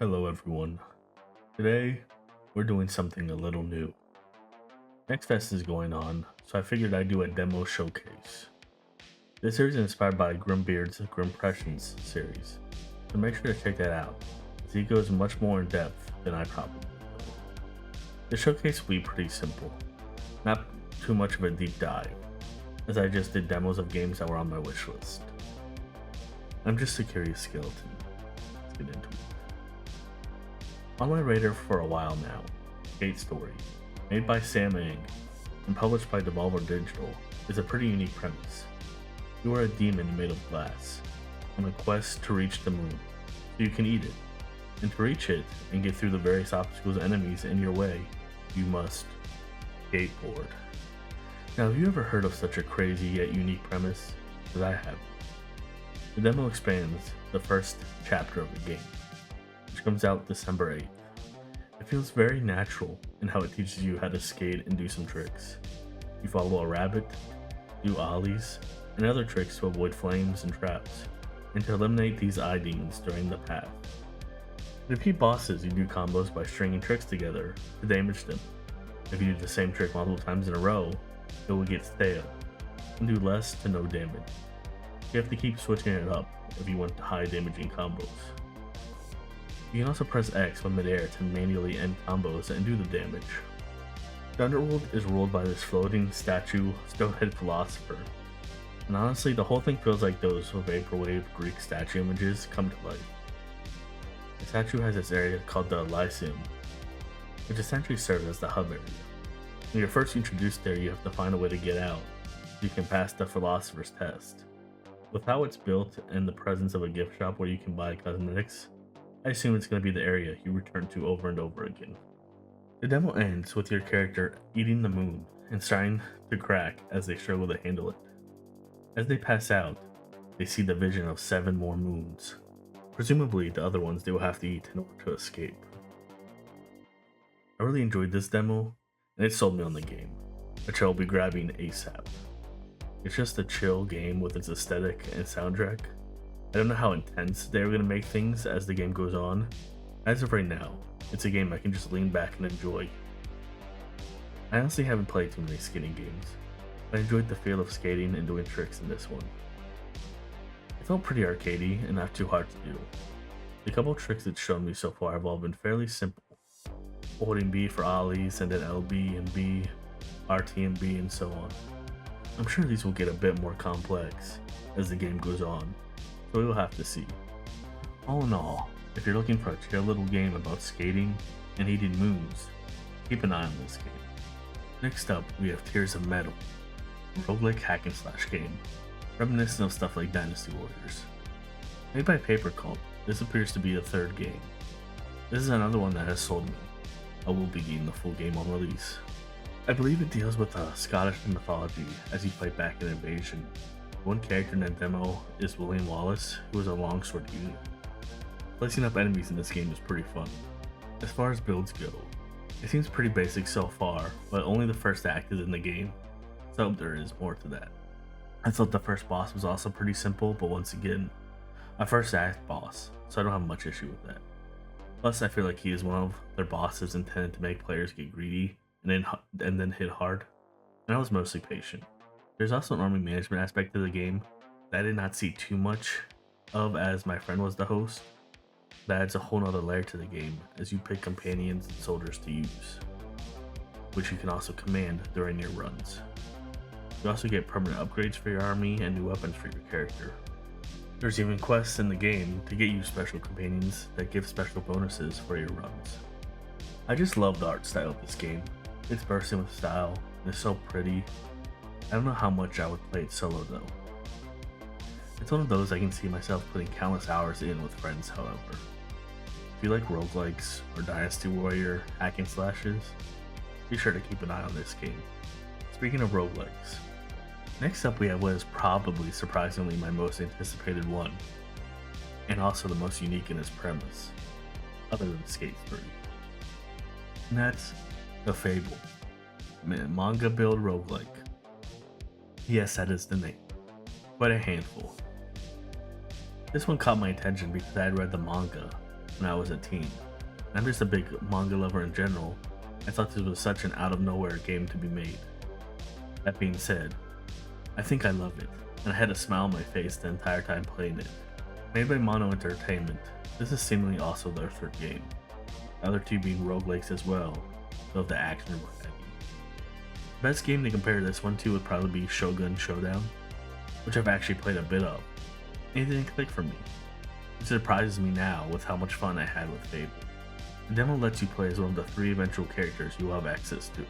Hello everyone. Today we're doing something a little new. NextFest is going on, so I figured I'd do a demo showcase. This series is inspired by Grimbeard's Grimpressions series, so make sure to check that out, as he goes much more in depth than I probably will. The showcase will be pretty simple, not too much of a deep dive, as I just did demos of games that were on my wish list. I'm just a curious skeleton. Let's get into it. On my radar for a while now, Skate Story, made by Sam Eng and published by Devolver Digital, is a pretty unique premise. You are a demon made of glass, on a quest to reach the moon, so you can eat it. And to reach it and get through the various obstacles and enemies in your way, you must skateboard. Now, have you ever heard of such a crazy yet unique premise? Because I have. The demo expands the first chapter of the game, which comes out December 8th. It feels very natural in how it teaches you how to skate and do some tricks. You follow a rabbit, do ollies, and other tricks to avoid flames and traps, and to eliminate these eye demons during the path. To defeat bosses, you do combos by stringing tricks together to damage them. If you do the same trick multiple times in a row, it will get stale, and do less to no damage. You have to keep switching it up if you want high damaging combos. You can also press X when midair to manually end combos and do the damage. The underworld is ruled by this floating statue, stonehead philosopher, and honestly the whole thing feels like those vaporwave Greek statue images come to life. The statue has this area called the Elysium, which essentially serves as the hub area. When you're first introduced there, you have to find a way to get out so you can pass the philosopher's test. With how it's built and the presence of a gift shop where you can buy cosmetics, I assume it's going to be the area you return to over and over again. The demo ends with your character eating the moon and starting to crack as they struggle to handle it. As they pass out, they see the vision of 7 more moons, presumably the other ones they will have to eat in order to escape. I really enjoyed this demo, and it sold me on the game, which I will be grabbing ASAP. It's just a chill game with its aesthetic and soundtrack. I don't know how intense they're going to make things as the game goes on. As of right now, it's a game I can just lean back and enjoy. I honestly haven't played too many skating games, but I enjoyed the feel of skating and doing tricks in this one. It felt pretty arcadey and not too hard to do. The couple tricks it's shown me so far have all been fairly simple. Holding B for ollies and then LB and B, RT and B and so on. I'm sure these will get a bit more complex as the game goes on, so we will have to see. All in all, if you're looking for a chill little game about skating and eating moons, keep an eye on this game. Next up, we have Tears of Metal, a roguelike hack and slash game, reminiscent of stuff like Dynasty Warriors. Made by Paper Cult, this appears to be the 3rd game. This is another one that has sold me. I will be getting the full game on release. I believe it deals with Scottish mythology as you fight back an invasion. One character in the demo is William Wallace, who is a longsword unit. Placing up enemies in this game is pretty fun. As far as builds go, it seems pretty basic so far, but only the first act is in the game, so there is more to that. I thought the first boss was also pretty simple, but once again, a first act boss, so I don't have much issue with that. Plus, I feel like he is one of their bosses intended to make players get greedy and then hit hard, and I was mostly patient. There's also an army management aspect to the game that I did not see too much of as my friend was the host. That adds a whole nother layer to the game as you pick companions and soldiers to use, which you can also command during your runs. You also get permanent upgrades for your army and new weapons for your character. There's even quests in the game to get you special companions that give special bonuses for your runs. I just love the art style of this game. It's bursting with style, and it's so pretty. I don't know how much I would play it solo though. It's one of those I can see myself putting countless hours in with friends, however. If you like roguelikes or Dynasty Warrior hack and slashes, be sure to keep an eye on this game. Speaking of roguelikes, next up we have what is probably surprisingly my most anticipated one, and also the most unique in its premise, other than Skate 3. And that's The Fable, manga build roguelike. Yes, that is the name. Quite a handful. This one caught my attention because I had read the manga when I was a teen. I'm just a big manga lover in general. I thought this was such an out of nowhere game to be made. That being said, I think I love it, and I had a smile on my face the entire time playing it. Made by Mono Entertainment, this is seemingly also their third game. The other two being roguelikes as well, though the action were heavy. The best game to compare this one to would probably be Shogun Showdown, which I've actually played a bit of. It didn't click for me. It surprises me now with how much fun I had with Fable. The demo lets you play as one of the 3 eventual characters you will have access to.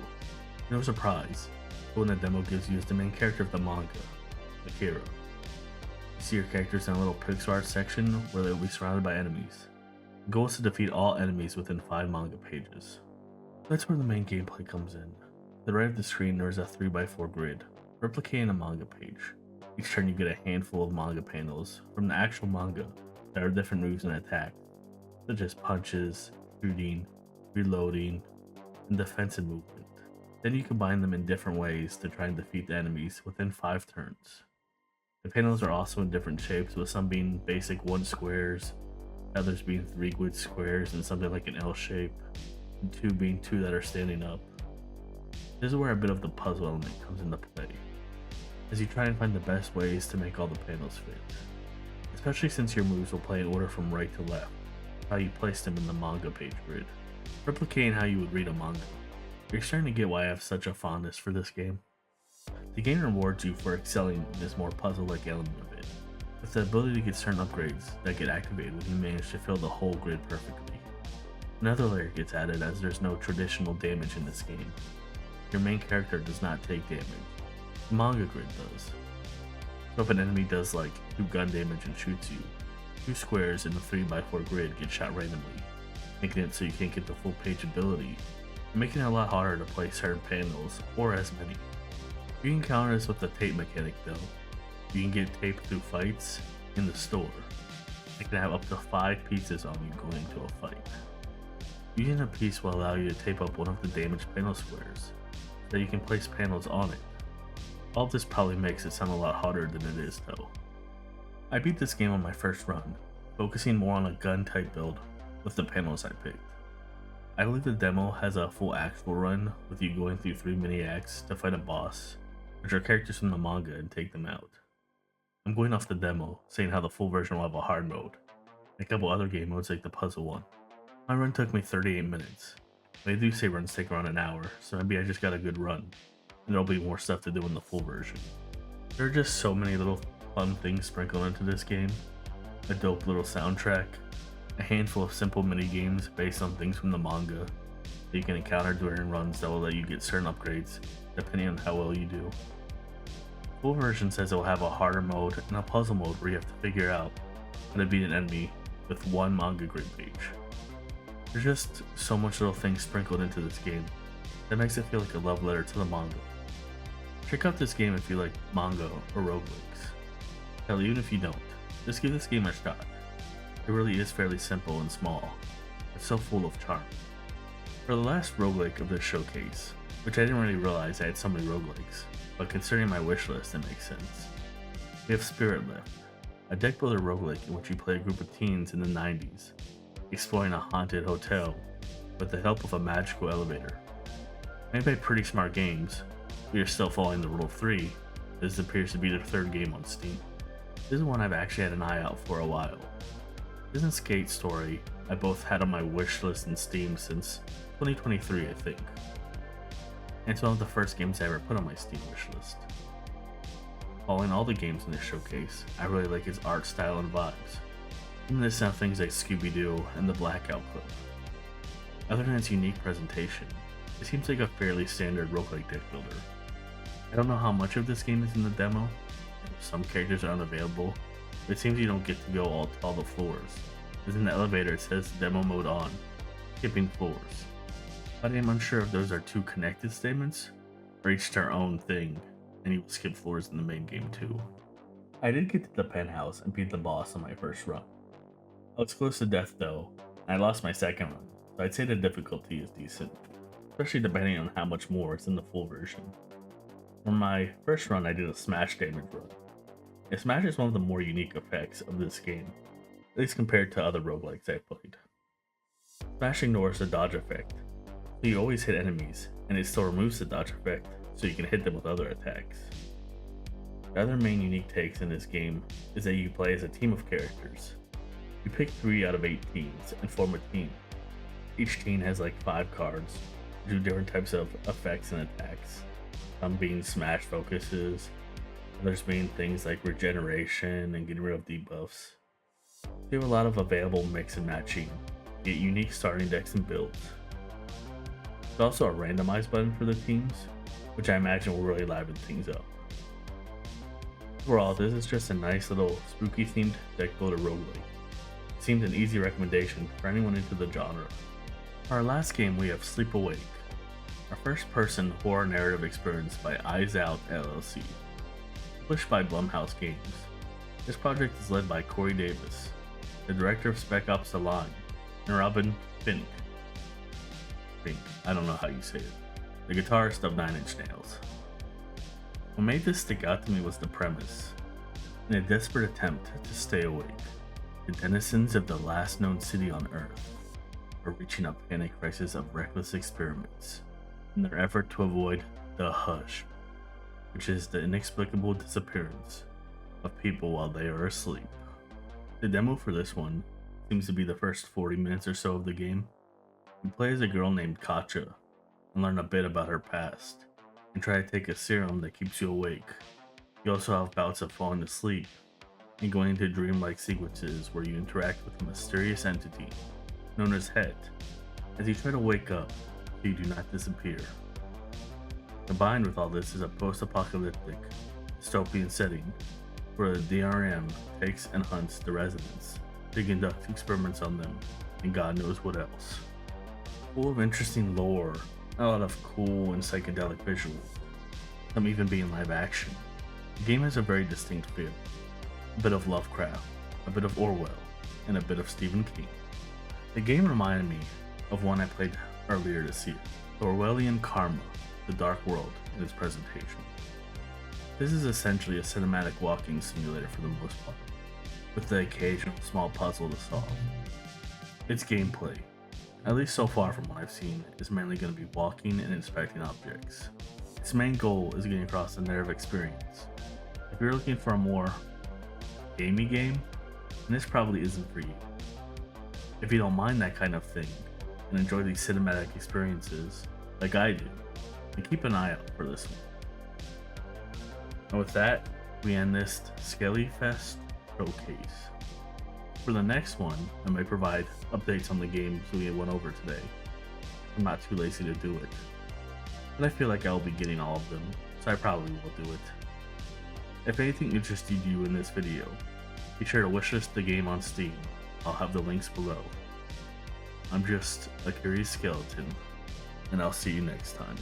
No surprise, the one the demo gives you is the main character of the manga, Akira. You see your characters in a little pixel art section where they will be surrounded by enemies. The goal is to defeat all enemies within 5 manga pages. That's where the main gameplay comes in. To the right of the screen there is a 3x4 grid, replicating a manga page. Each turn you get a handful of manga panels from the actual manga that are different moves and attacks, such as punches, shooting, reloading, and defensive movement. Then you combine them in different ways to try and defeat the enemies within 5 turns. The panels are also in different shapes, with some being basic 1 squares, others being 3 grid squares and something like an L shape, and 2 being 2 that are standing up. This is where a bit of the puzzle element comes into play, as you try and find the best ways to make all the panels fit, especially since your moves will play in order from right to left, how you place them in the manga page grid, replicating how you would read a manga. You're starting to get why I have such a fondness for this game. The game rewards you for excelling in this more puzzle-like element of it, with the ability to get certain upgrades that get activated when you manage to fill the whole grid perfectly. Another layer gets added as there's no traditional damage in this game. Your main character does not take damage. The manga grid does. So if an enemy does like 2 gun damage and shoots you, 2 squares in the 3x4 grid get shot randomly, making it so you can't get the full page ability, and making it a lot harder to play certain panels, or as many. You can counter this with the tape mechanic though. You can get tape through fights in the store. It can have up to 5 pieces on you going into a fight. Using a piece will allow you to tape up one of the damaged panel squares, so you can place panels on it. All of this probably makes it sound a lot harder than it is though. I beat this game on my first run, focusing more on a gun type build with the panels I picked. I believe the demo has a full actual run with you going through 3 mini acts to fight a boss, which are characters from the manga, and take them out. I'm going off the demo, saying how the full version will have a hard mode, and a couple other game modes like the puzzle one. My run took me 38 minutes. They do say runs take around an hour, so maybe I just got a good run, and there'll be more stuff to do in the full version. There are just so many little fun things sprinkled into this game. A dope little soundtrack, a handful of simple mini games based on things from the manga that you can encounter during runs that will let you get certain upgrades depending on how well you do. The full version says it will have a harder mode and a puzzle mode where you have to figure out how to beat an enemy with 1 manga grid page. There's just so much little things sprinkled into this game that makes it feel like a love letter to the manga. Check out this game if you like manga or roguelikes. Hell, even if you don't, just give this game a shot. It really is fairly simple and small, but so full of charm. For the last roguelike of this showcase, which I didn't really realize I had so many roguelikes, but considering my wishlist it makes sense. We have Spirit Left, a deck builder roguelike in which you play a group of teens in the 90s, exploring a haunted hotel with the help of a magical elevator. Made by Pretty Smart Games, we are still following the rule of 3, this appears to be their 3rd game on Steam. This is one I've actually had an eye out for a while. This and Skate Story I both had on my wishlist in Steam since 2023 I think. And it's one of the first games I ever put on my Steam wishlist. Following all the games in this showcase, I really like its art style and vibes. Even the sound things like Scooby-Doo and the Blackout clip. Other than its unique presentation, it seems like a fairly standard roguelike deck builder. I don't know how much of this game is in the demo, and if some characters are unavailable, but it seems you don't get to go to all the floors, as in the elevator it says demo mode on, skipping floors. But I am unsure if those are 2 connected statements, or each their own thing, and you will skip floors in the main game too. I did get to the penthouse and beat the boss on my first run. I was close to death though, and I lost my second run, so I'd say the difficulty is decent, especially depending on how much more is in the full version. For my first run I did a smash damage run. A smash is one of the more unique effects of this game, at least compared to other roguelikes I've played. Smash ignores the dodge effect, so you always hit enemies, and it still removes the dodge effect, so you can hit them with other attacks. The other main unique takes in this game is that you play as a team of characters. You pick 3 out of 8 teams and form a team. Each team has like 5 cards, do different types of effects and attacks, some being smash focuses, others being things like regeneration and getting rid of debuffs. You have a lot of available mix and matching, get unique starting decks and builds. There's also a randomize button for the teams, which I imagine will really liven things up. Overall, this is just a nice little spooky themed deck builder roguelike. It seems an easy recommendation for anyone into the genre. For our last game, we have Sleep Awake, our first person horror narrative experience by Eyes Out LLC, published by Blumhouse Games. This project is led by Corey Davis, the director of Spec Ops: The Line, and Robin Fink. I don't know how you say it. The guitarist of 9 Inch Nails. What made this stick out to me was the premise. In a desperate attempt to stay awake, the denizens of the last known city on Earth are reaching a panic crisis of reckless experiments in their effort to avoid the hush, which is the inexplicable disappearance of people while they are asleep. The demo for this one seems to be the first 40 minutes or so of the game. You play as a girl named Katja and learn a bit about her past, and try to take a serum that keeps you awake. You also have bouts of falling asleep and going into dreamlike sequences where you interact with a mysterious entity known as Het as you try to wake up so you do not disappear. Combined with all this is a post-apocalyptic dystopian setting where the DRM takes and hunts the residents to conduct experiments on them and God knows what else. Full of interesting lore, a lot of cool and psychedelic visuals, some even being live action. The game has a very distinct feel, a bit of Lovecraft, a bit of Orwell, and a bit of Stephen King. The game reminded me of one I played earlier this year, the Orwellian Karma, The Dark World, in its presentation. This is essentially a cinematic walking simulator for the most part, with the occasional small puzzle to solve. Its gameplay, at least so far from what I've seen, is mainly going to be walking and inspecting objects. Its main goal is getting across the narrative experience. If you're looking for a more gamey game, then this probably isn't for you. If you don't mind that kind of thing and enjoy these cinematic experiences like I do, then keep an eye out for this one. And with that, we end this Skelly Fest showcase. For the next one, I may provide updates on the games we went over today. I'm not too lazy to do it, but I feel like I'll be getting all of them, so I probably will do it. If anything interested you in this video, be sure to wishlist the game on Steam. I'll have the links below. I'm just a curious skeleton, and I'll see you next time.